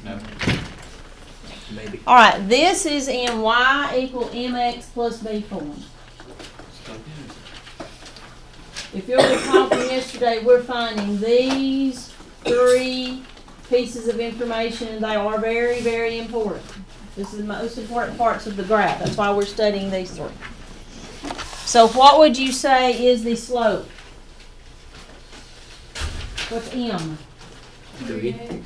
No. Maybe. All right, this is in y equal mx plus b form. If you'll recall from yesterday, we're finding these three pieces of information, and they are very, very important. This is the most important parts of the graph. That's why we're studying these three. So what would you say is the slope? What's m? 3.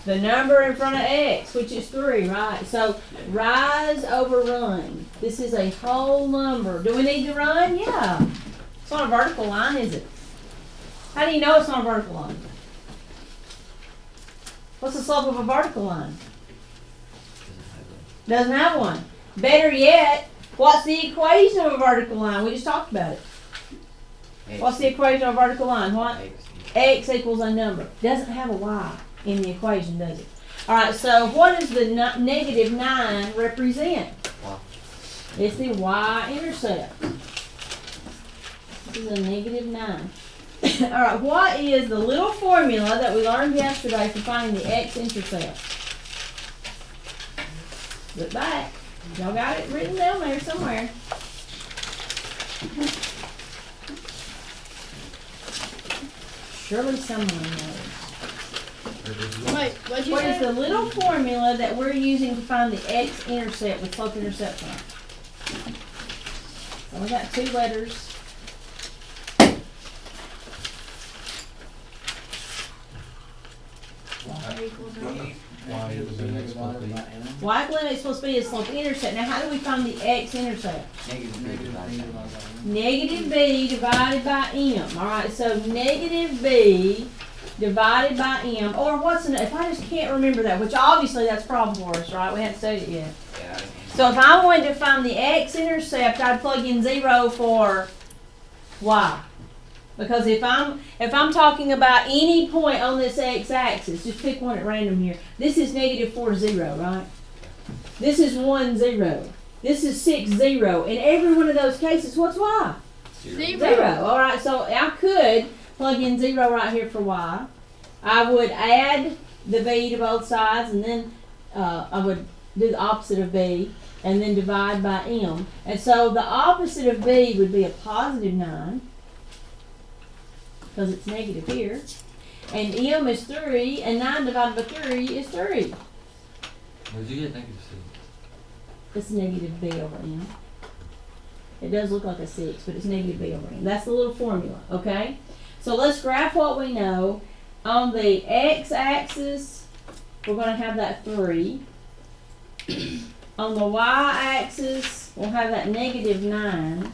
The number in front of x, which is 3, right? So rise over run. This is a whole number. Do we need to run? Yeah. It's not a vertical line, is it? How do you know it's not a vertical line? What's the slope of a vertical line? Doesn't have one. Better yet, what's the equation of a vertical line? We just talked about it. What's the equation of a vertical line? What? X equals a number. Doesn't have a y in the equation, does it? All right, so what does the negative 9 represent? Y. It's the y-intercept. This is a negative 9. All right, what is the little formula that we learned yesterday for finding the x-intercept? Look back. Y'all got it written down there somewhere. Surely someone knows. Wait, what'd you What say? is the little formula that we're using to find the x-intercept with slope-intercept line? So we got 2 letters. Y equals mx plus b. Y equal mx plus b is slope-intercept. Now how do we find the x-intercept? Negative b divided by m. Alright, so negative b divided by m, or what's if I just can't remember that, which obviously that's a problem for us, right? We haven't studied it yet. Yeah. So if I wanted to find the x-intercept, I'd plug in 0 for y. Because if I'm talking about any point on this x-axis, just pick one at random here. This is negative 4, 0, right? This is 1, 0. This is 6, 0. In every one of those cases, what's y? 0. All right, so I could plug in 0 right here for y. I would add the b to both sides, and then I would do the opposite of b, and then divide by m. And so the opposite of b would be a positive 9, because it's negative here. And m is 3, and 9 divided by 3 is 3. Where'd you get negative 6? It's negative b over m. It does look like a 6, but it's negative b over m. That's the little formula, okay? So let's graph what we know. On the x-axis, we're going to have that 3. On the y-axis, we'll have that negative 9.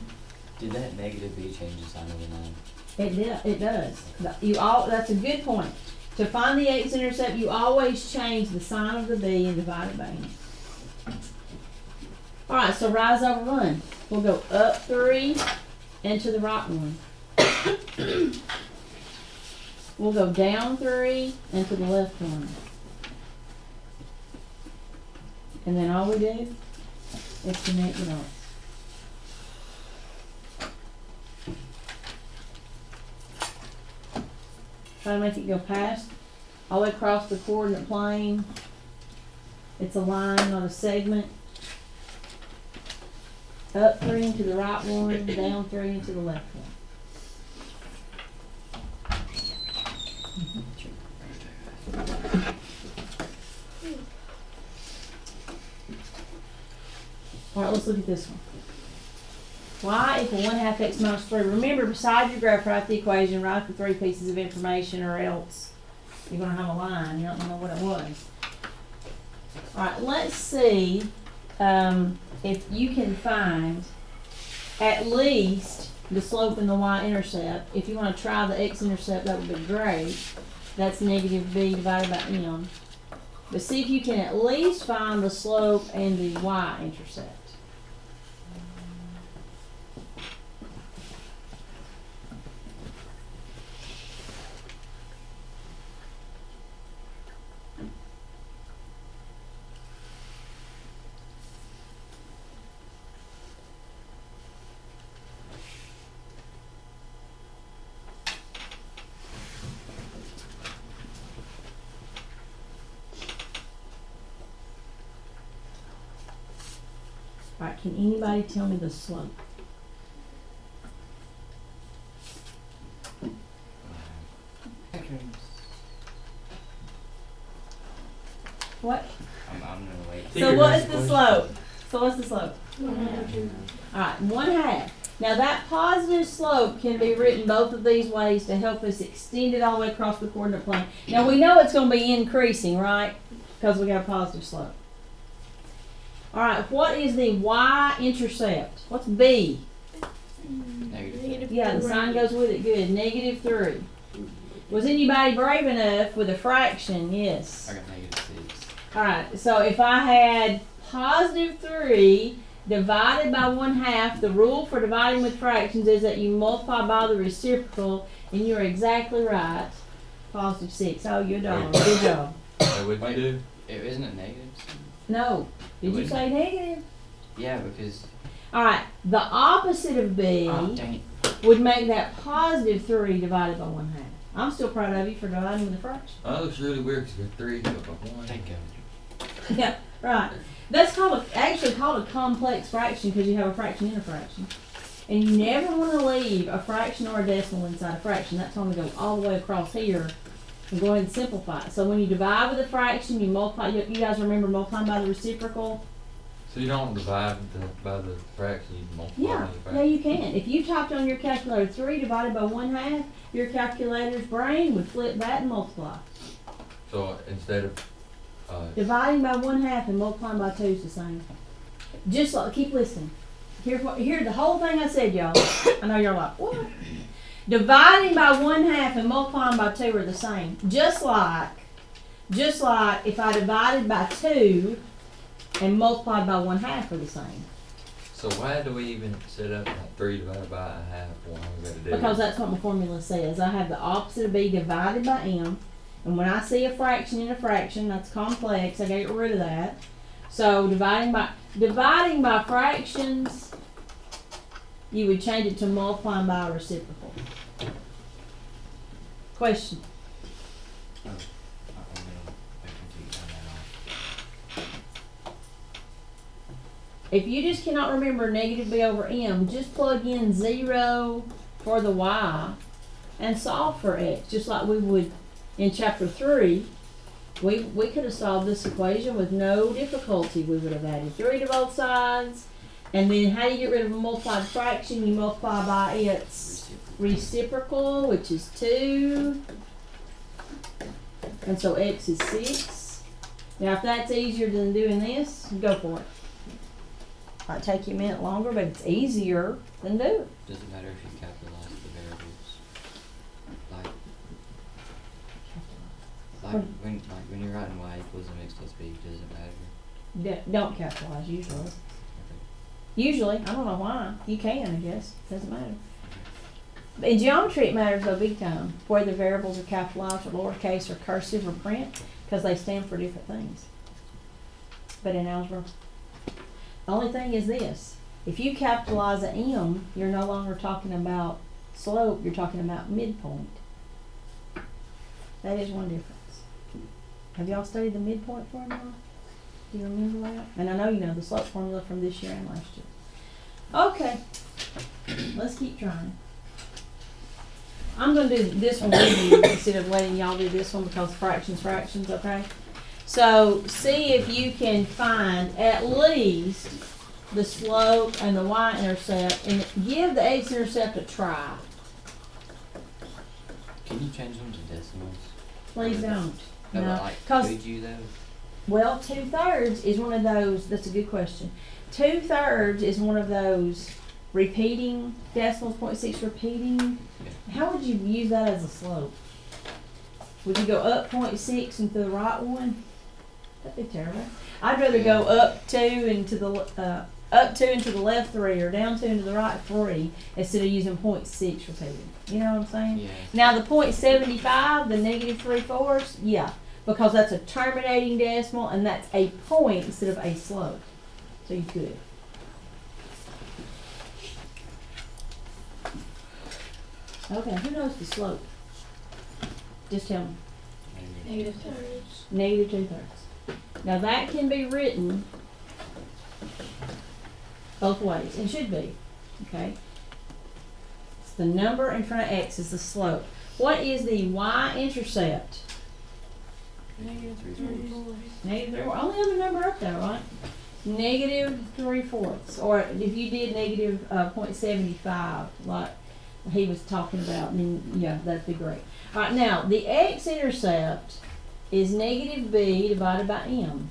Did that negative b change the sign of the 9? It does. That's a good point. To find the x-intercept, you always change the sign of the b and divide it by n. All right, so rise over run. We'll go up 3 and to the right 1. We'll go down 3 and to the left 1. And then all we do is connect the dots. Try to make it go past, all the way across the coordinate plane. It's a line, not a segment. Up 3 into the right 1, down 3 into the left 1. All right, let's look at this one. Y equal 1/2 x minus 3. Remember, beside your graph, write the equation, write the 3 pieces of information, or else you're going to have a line. You don't know what it was. All right, let's see if you can find at least the slope and the y-intercept. If you want to try the x-intercept, that would be great. That's negative b divided by m. But see if you can at least find the slope and the y-intercept. Alright, can anybody tell me the slope? What? I'm gonna wait. So what's the slope? So what's the slope? Alright, 1/2. Now that positive slope can be written both of these ways to help us extend it all the way across the coordinate plane. Now we know it's going to be increasing, right? Because we got a positive slope. Alright, what is the y-intercept? What's B? Negative. Yeah, the sign goes with it. Good. -3. Was anybody brave enough with a fraction? Yes. I got -6. Alright, so if I had +3 divided by 1/2, the rule for dividing with fractions is that you multiply by the reciprocal, and you're exactly right. +6. Oh, you're done. Good job. Hey, what'd you do? Isn't it negative? No. Did you Wouldn't say negative? Yeah, because. Alright, the opposite of B Oh, dang it. would make that +3 divided by 1/2. I'm still proud of you for dividing with a fraction. Oh, that looks really weird because you got 3 divided by 1. Thank God. Yeah, right. That's actually called a complex fraction because you have a fraction in a fraction. And you never want to leave a fraction or a decimal inside a fraction. That's going to go all the way across here and go ahead and simplify it. So when you divide with a fraction, you multiply. You guys remember multiplying by the reciprocal? So you don't divide by the fraction, you multiply Yeah, by the yeah, fraction. you can. If you typed on your calculator 3 divided by 1/2, your calculator's brain would flip that and multiply. So instead of, Dividing by 1/2 and multiplying by 2 is the same. Just like, keep listening. Hear the whole thing I said, y'all. I know you're like, what? Dividing by 1/2 and multiplying by 2 are the same. Just like if I divided by 2 and multiplied by 1/2 are the same. so why do we even set up like 3 divided by 1/2? Why we gotta do Because it? that's what my formula says. I have the opposite of B divided by M. And when I see a fraction in a fraction, that's complex. I gotta get rid of that. So dividing by fractions, you would change it to multiplying by a reciprocal. Question. Oh, I'm gonna wait until you turn that off. If you just cannot remember negative B over M, just plug in 0 for the Y and solve for X, just like we would in chapter 3. We could have solved this equation with no difficulty. We would have added 3 to both sides. And then how do you get rid of a multiplied fraction? You multiply by its reciprocal, which is 2. And so X is 6. Now if that's easier than doing this, go for it. Might take you a minute longer, but it's easier than do it. Does it matter if you capitalize the variables? When you're writing y equals mx plus b, does it matter? Don't capitalize usually. Usually, I don't know why. You can, I guess. Doesn't matter. In geometry, it matters though big time whether variables are capitalized or lowercase or cursive or print because they stand for different things. But in algebra, the only thing is this: if you capitalize an M, you're no longer talking about slope. You're talking about midpoint. That is one difference. Have y'all studied the midpoint formula? Do you remember that? And I know you know the slope formula from this year and last year. Okay, let's keep trying. I'm going to do this one with you instead of letting y'all do this one because fractions, okay? So see if you can find at least the slope and the y-intercept and give the x-intercept a try. Can you change them to decimals? Please don't. No, No, but like, 'cause- could you though? Well, 2/3 is one of those, that's a good question. 2/3 is one of those repeating decimals, 0.6 repeating. How would you use that as a slope? Would you go up 0.6 and to the right one? That'd be terrible. I'd rather go up 2 and to the left 3 or down 2 and to the right 3 instead of using 0.6 repeated. You know what I'm saying? Yeah. Now the 0.75, the -3/4, yeah, because that's a terminating decimal and that's a point instead of a slope. So you could. Okay, who knows the slope? Just tell me. Maybe. -2/3. Now that can be written both ways, and should be, okay? It's the number in front of x is the slope. What is the y-intercept? Negative 3/4. Negative 3/4, only other number up there, right? Negative 3/4, or if you did negative 0.75, like he was talking about, then yeah, that'd be great. All right, now the x-intercept is negative b divided by m.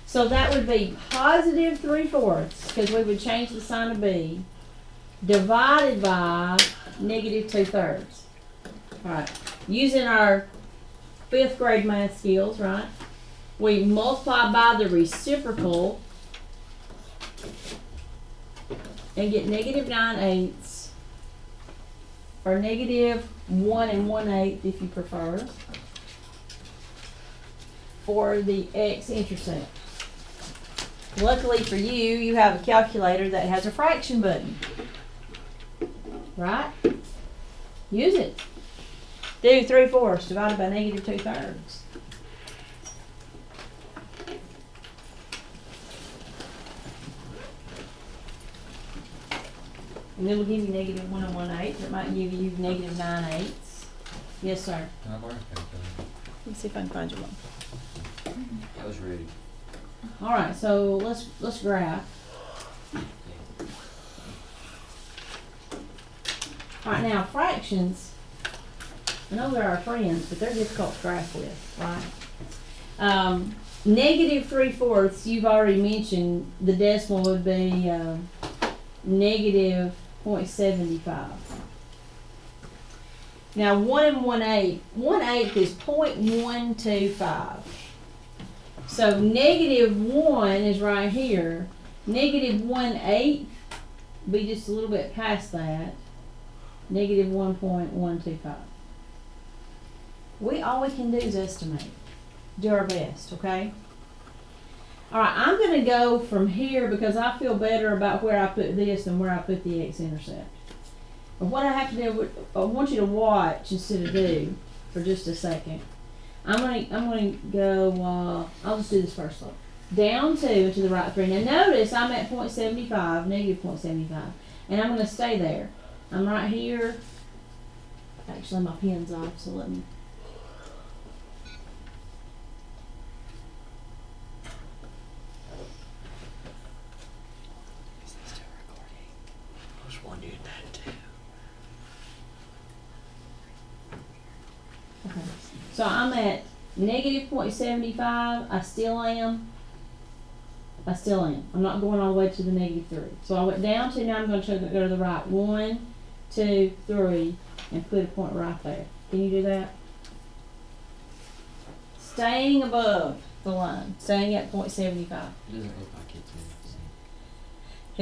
So that would be positive 3/4, because we would change the sign of b, divided by negative 2/3. All right, using our 5th grade math skills, right? We multiply by the reciprocal and get negative 9/8, or negative 1 1/8 if you prefer, for the x-intercept. Luckily for you, you have a calculator that has a fraction button, right? Use it. Do 3/4 divided by negative 2/3. And it'll give you negative 1 1/8. It might give you negative 9/8. Yes, sir. My birthday, Let me see if I can find you one. I was ready. All right, so let's graph. All right, now fractions. I know they're our friends, but they're difficult to graph with, right? Negative 3/4. You've already mentioned the decimal would be negative 0.75. Now 1 1/8. 1/8 is 0.125. So negative 1 is right here. Negative 1/8 be just a little bit past that. Negative 1.125. All we can do is estimate. Do our best, okay? Alright, I'm going to go from here because I feel better about where I put this than where I put the x-intercept. But what I have to do, I want you to watch instead of do for just a second. I'm gonna go, I'll just do this first look. Down 2 and to the right 3. Now notice I'm at 0.75, negative 0.75. And I'm gonna stay there. I'm right here. Actually, my pen's off, so let me. Is this still recording? I was wondering that too. Okay. So I'm at negative 0.75. I still am. I'm not going all the way to the negative 3. So I went down 2. Now I'm going to go to the right. 1, 2, 3, and put a point right there. Can you do that? Staying above the line. Staying at 0.75. It doesn't look like it's in.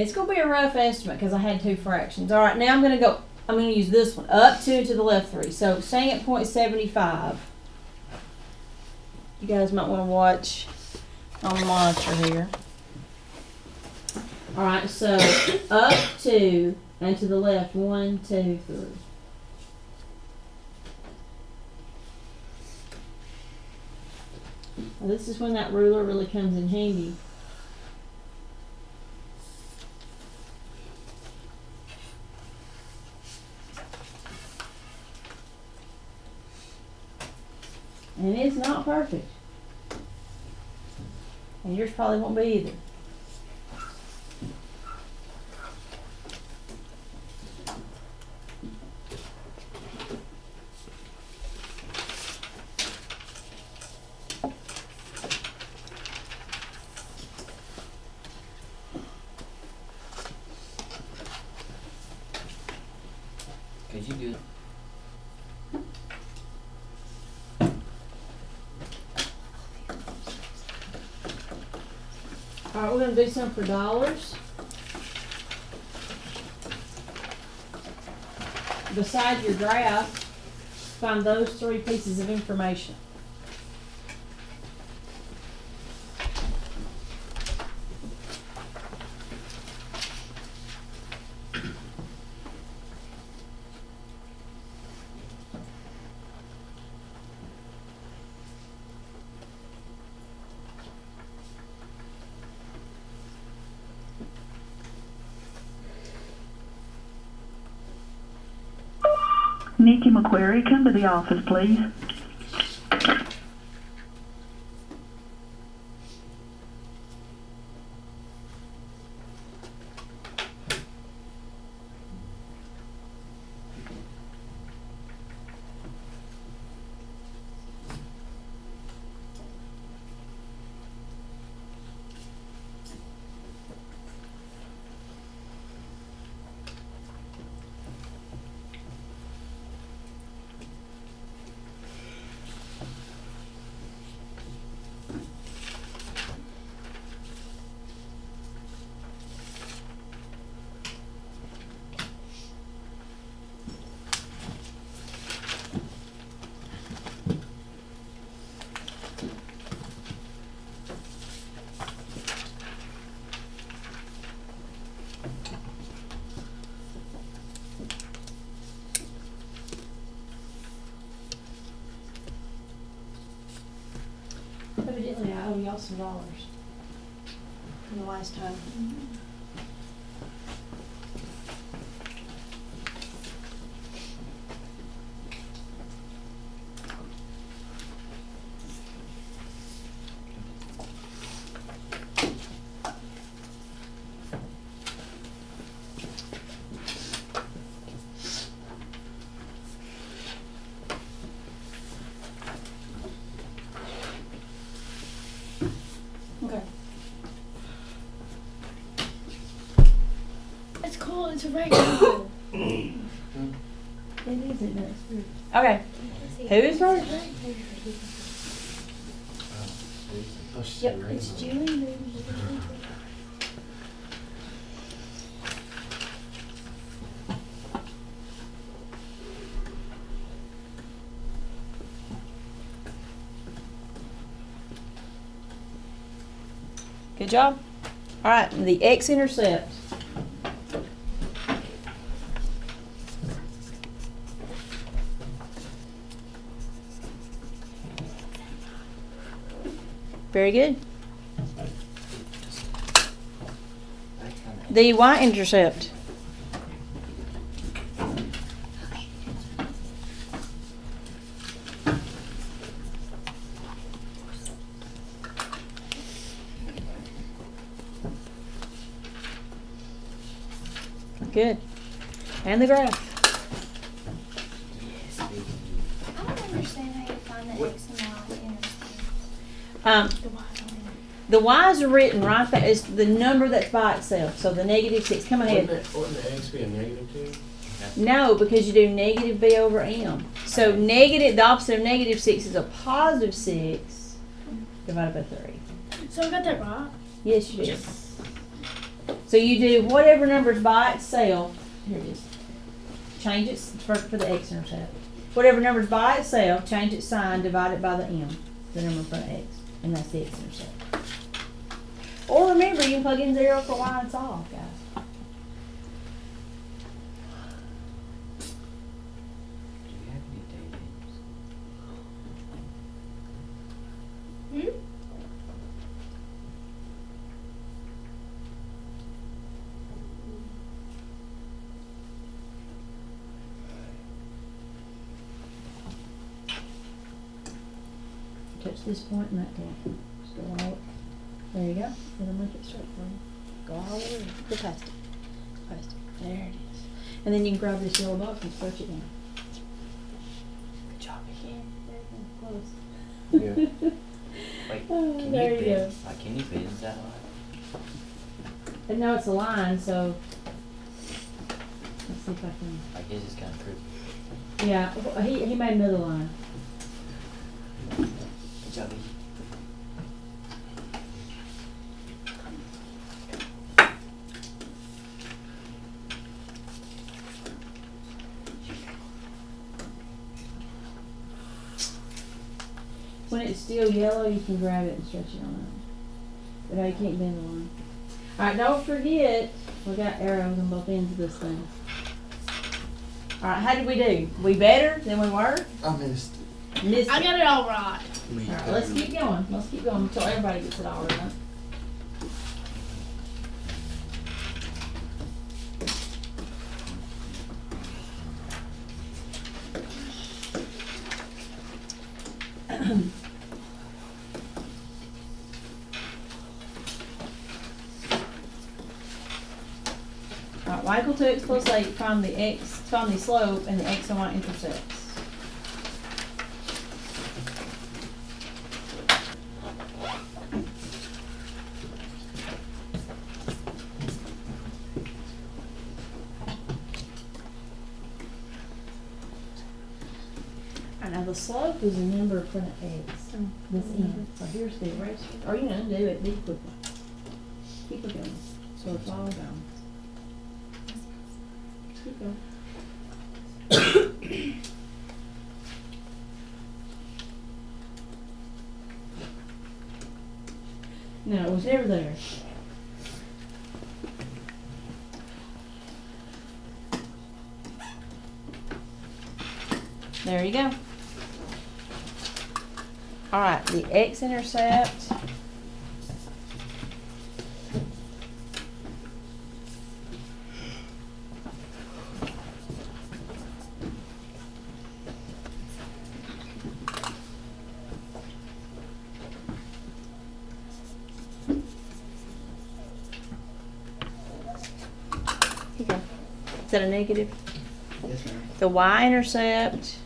It's going to be a rough estimate because I had 2 fractions. All right, now I'm going to use this one. Up 2 to the left 3. So staying at 0.75. You guys might want to watch on the monitor here. All right, so up 2 and to the left 1, 2, 3. Now this is when that ruler really comes in handy. And it's not perfect. And yours probably won't be either. Could you do it? All right, we're going to do some for dollars. Beside your graph, find those 3 pieces of information. Nikki McQuarrie, come to the office, please. Evidently, I owe y'all some dollars from the last time. Okay. It's cool. It's a regular. It is, it does. Okay. Who's first? Oh, she's Yep, ready. It's Julie. Good job. All right, the x-intercept. Very good. The y-intercept. Good. And the graph. I don't understand how you find the X and Y intercept. Um, The Y on it. the y's are written right there. It's the number that's by itself. So the -6. Come ahead. Wouldn't the X be a -2? No, because you do negative b over m. So negative, the opposite of -6 is a +6 divided by 3. So I got that right. Yes, you do. So you do whatever number's by itself. Here it is. Change it for the x-intercept. Whatever number's by itself, change its sign, divide it by the m, the number in front of x, and that's the x-intercept. Or remember, you can plug in 0 for y and solve, guys. Do you have any day names? Hmm? Touch this point and that point. Just go all, there you go. It'll make it straight for you. Go all the way. Go past it. Past it. There it is. And then you can grab this yellow box and stretch it down. Good job again. There you go. Close. Yeah. Wait, Oh, can there you you bend, go. like, can you bend that line? And now it's a line, so let's see if I can. Like, his is kinda crooked. Yeah, he made another line. Good job, E. When it's still yellow, you can grab it and stretch it on out. But no, you can't bend the line. Alright, don't forget, we got arrows on both ends of this thing. Alright, how did we do? We better than we were? I missed Missed I it. got it all right. it. Alright, let's keep going. Let's keep going until everybody gets it all right. Alright, y equal 2x plus 8, find the slope and the x and y intercepts. Alright, now the slope is a number in front of x, this end. So here's the eraser, or you can undo it, be quick. Keep it going, so it's all down. Keep going. No, it was never there. There you go. Alright, the x-intercept. Here you go. Is that a negative? Yes, ma'am. The y-intercept.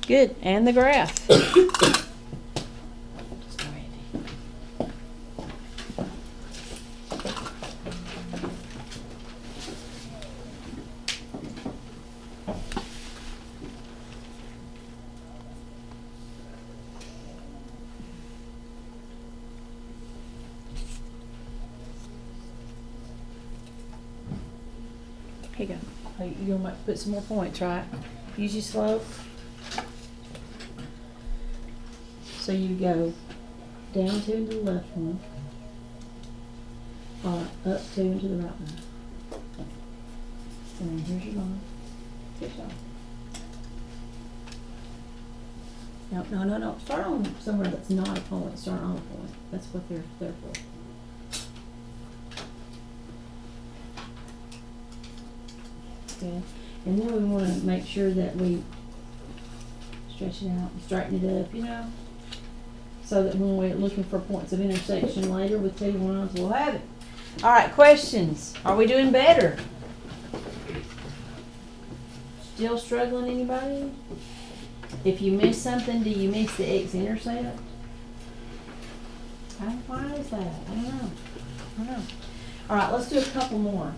Good, and the graph. Here you go. Oh, you're gonna put some more points, right? Use your slope. So you go down 2 into the left one, up 2 into the right one. And then here's your line. Good job. No. Start on somewhere that's not a point. Start on a point. That's what they're there for. Okay. And then we want to make sure that we stretch it out and straighten it up, you know, so that when we're looking for points of intersection later with T1s, we'll have it. All right, questions? Are we doing better? Still struggling, anybody? If you miss something, do you miss the x-intercept? Why is that? I don't know. All right, let's do a couple more.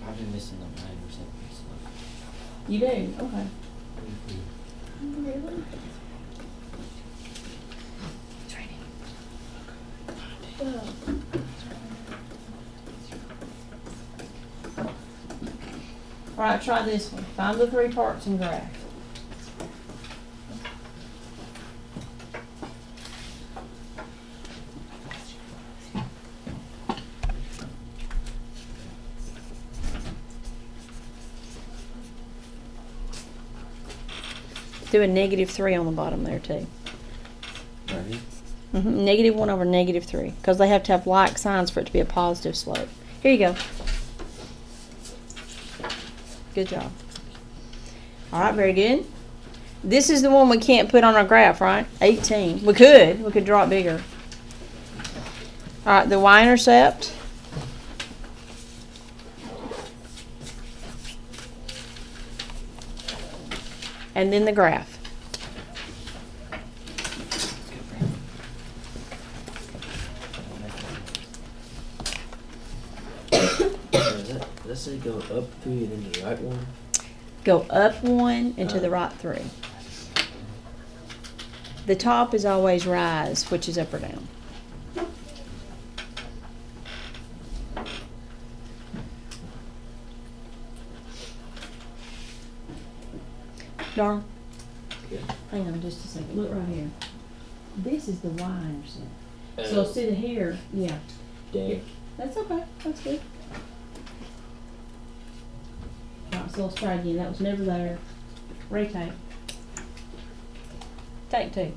I've been missing the 9%. You do? Okay. Really? All right, try this one. Find the 3 parts and graph. Do a -3 on the bottom there too. Right here? -1 over -3, because they have to have like signs for it to be a positive slope. Here you go. Good job. All right, very good. This is the one we can't put on our graph, right? 18. We could draw it bigger. All right, the y-intercept. And then the graph. Does that say go up 3 and then the right one? Go up 1 and to the right 3. The top is always rise, which is up or down. Darn. Yeah. Hang on just a second. Look right here. This is the y-intercept. So see the here, yeah. Dang. That's okay. That's good. Alright, so let's try again. That was never there. Retake. Take 2.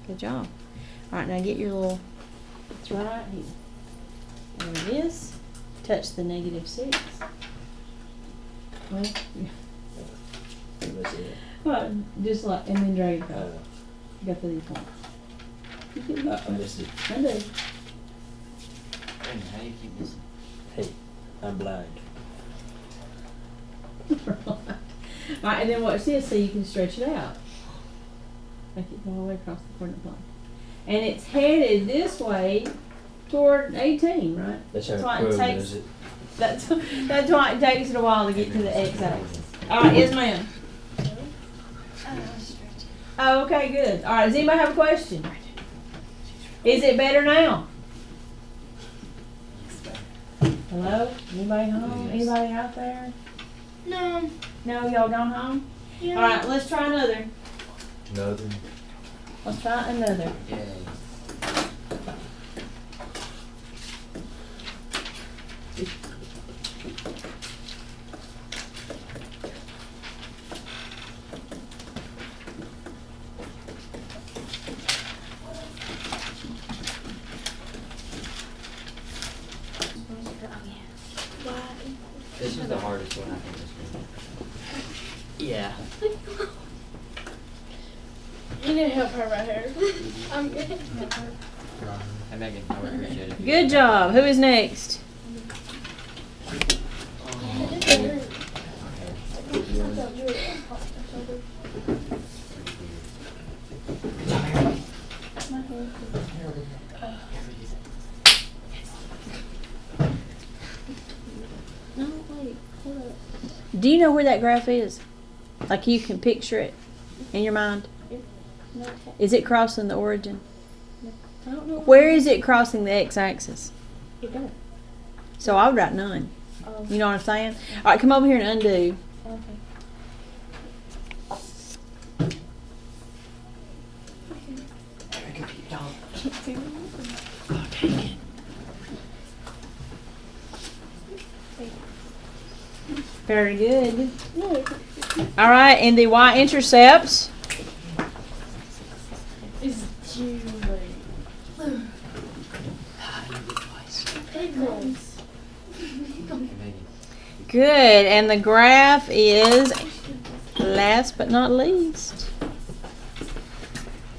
Good job. All right, now get your little, it's right here. There it is. Touch the -6. Well, yeah. That was it. Well, just like, and then drag it Uh, out. Go for these points. I missed it. Undo. How do you keep missing? Hey, I'm blind. Alright, and then watch this so you can stretch it out. Make it go all the way across the coordinate plane. And it's headed this way toward 18, right? That's how why Crow it takes, does it. that's why it takes it a while to get to the x-axis. Alright, yes ma'am. Oh, okay, good. Alright, does anybody have a question? Is it better now? Hello? Anybody home? Anybody out there? No. No, y'all gone home? Yeah. Alright, let's try another. Another. Let's try another. Yay. This is the hardest one, I think, this one. Yeah. You need to help her right here. I'm good. Hey Megan, I would appreciate it. if you Good did that. job. Who is next? No, wait, hold up. Do you know where that graph is? Like you can picture it in your mind? No, Is it crossing the origin? I don't know. Where is it crossing the x-axis? You don't. So I would write none. Oh, You know what I'm saying? All right, come over here and undo. okay. Very good. No, All right, and the y-intercepts. it's Julie. Pickles. Hey Megan. Good, and the graph is last but not least.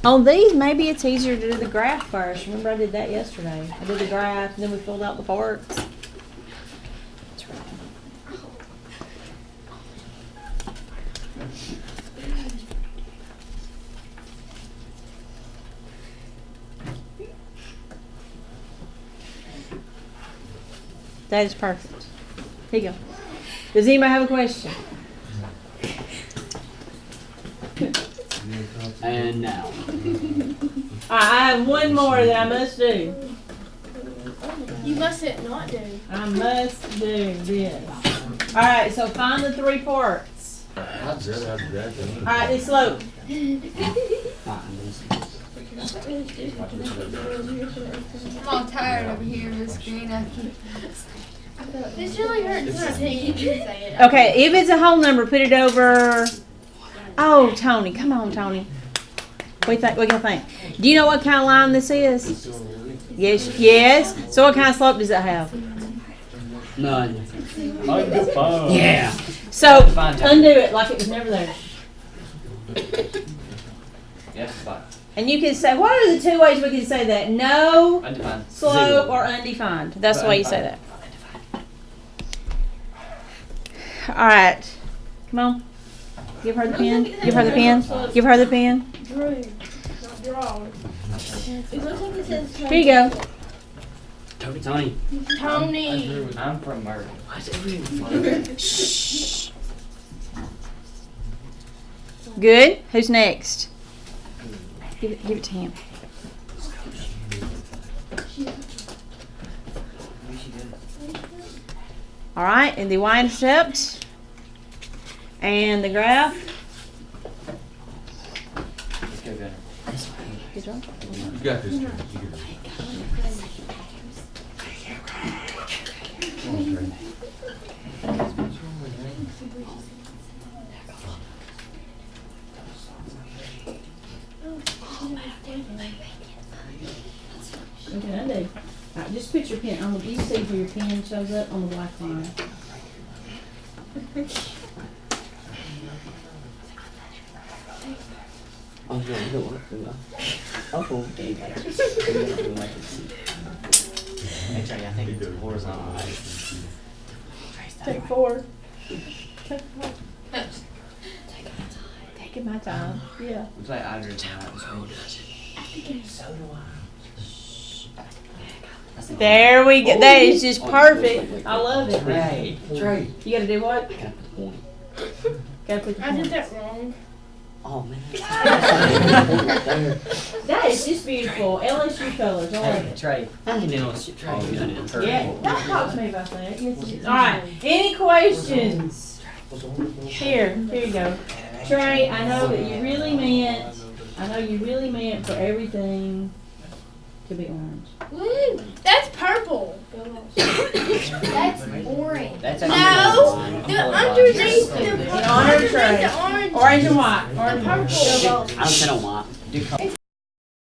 On these, maybe it's easier to do the graph first. Remember I did that yesterday. I did the graph, then we filled out the parts. That is perfect. Here you go. Does anybody have a question? And now. I have one more that I must do. You mustn't not do. I must do this. Alright, so find the 3 parts. I'd rather have that. Alright, the slope. I'm all tired over here of the screen. I keep. This really hurts when I take you to say it. Okay, if it's a whole number, put it over. Oh, Tony, come on, Tony. What do you think? Do you know what kind of line this is? Yes, yes. So what kind of slope does it have? None. Yeah. So undo it like it was never there. Yes, it's fine. And you can say, what are the 2 ways we can say that? No Undefined. slope or undefined. That's the way you say that. All right. Come on. Give her the pen. Give her the pen. Give her the pen. Drew, not draw. It looks like it says Here you go. Tony. Tony. I'm from Murray. Why is everything Shh. Good. Who's next? Give it to him. All right, and the y-intercept and the graph. Let's go, Gunner. Good job. You got this. You got this. Come on, Trey. pen, you see where your pen shows up on the black line. Oh, no, you know what? Oh, okay. Hey, Trey, I think it's horizontal. Take 4. Take 4. Taking my time, yeah. Looks like Audrey's not So do I. There we go, that is just perfect, I love it. Trey, Trey. You gotta do what? Gotta put the point. Gotta put the I did points. that wrong. Oh, man. That is just beautiful, LSU colors, I love it. Trey, I can do it. Trey, you done it. Yeah, don't talk to me about that. Yes, it is. All right, any questions? Here you go. Trey, I know that you really meant for everything to be orange. Woo! That's purple. That's orange. That's No, the underneath the The honor tray. orange. Orange and white. The Orange and white. purple. I'm gonna want.